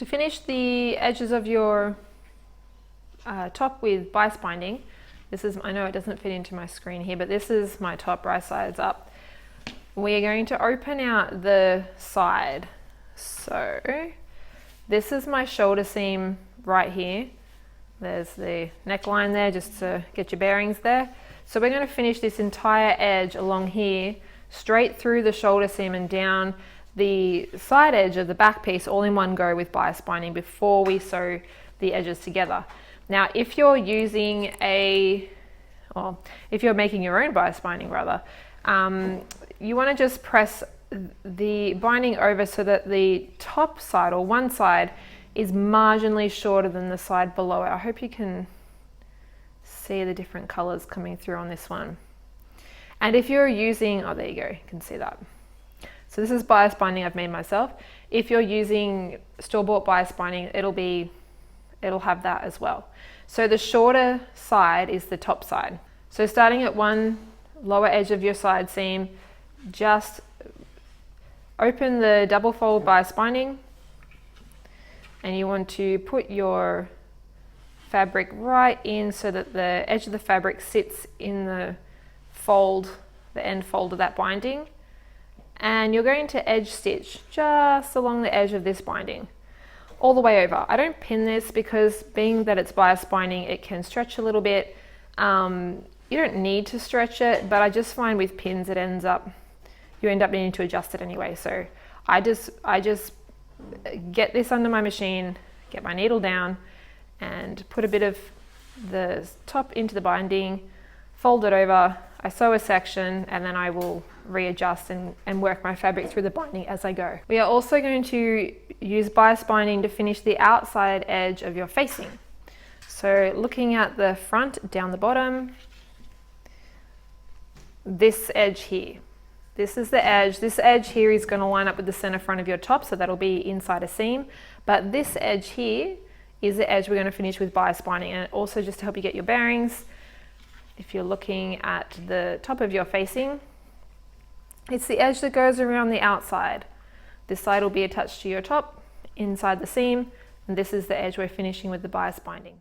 To finish the edges of your top with bias binding, this is, I know it doesn't fit into my screen here, but this is my top right sides up. We are going to open out the side. So this is my shoulder seam right here. There's the neckline there just to get your bearings there. So we're going to finish this entire edge along here, straight through the shoulder seam and down the side edge of the back piece all in one go with bias binding before we sew the edges together. Now, if you're using if you're making your own bias binding rather, you want to just press the binding over so that the top side or one side is marginally shorter than the side below it. I hope you can see the different colors coming through on this one. And if you're using, oh, there you go, you can see that. So this is bias binding I've made myself. If you're using store-bought bias binding, it'll have that as well. So the shorter side is the top side. So starting at one lower edge of your side seam, just open the double fold bias binding, and you want to put your fabric right in so that the edge of the fabric sits in the fold, the end fold of that binding. And you're going to edge stitch just along the edge of this binding all the way over. I don't pin this because being that it's bias binding, it can stretch a little bit. You don't need to stretch it, but I just find with pins you end up needing to adjust it anyway. So I just get this under my machine, get my needle down and put a bit of the top into the binding, fold it over, I sew a section, and then I will readjust and work my fabric through the binding as I go. We are also going to use bias binding to finish the outside edge of your facing. So looking at the front, down the bottom, this edge here. This is the edge. This edge here is going to line up with the center front of your top, so that'll be inside a seam. But this edge here is the edge we're going to finish with bias binding. And also, just to help you get your bearings, if you're looking at the top of your facing, it's the edge that goes around the outside. This side will be attached to your top inside the seam, and this is the edge we're finishing with the bias binding.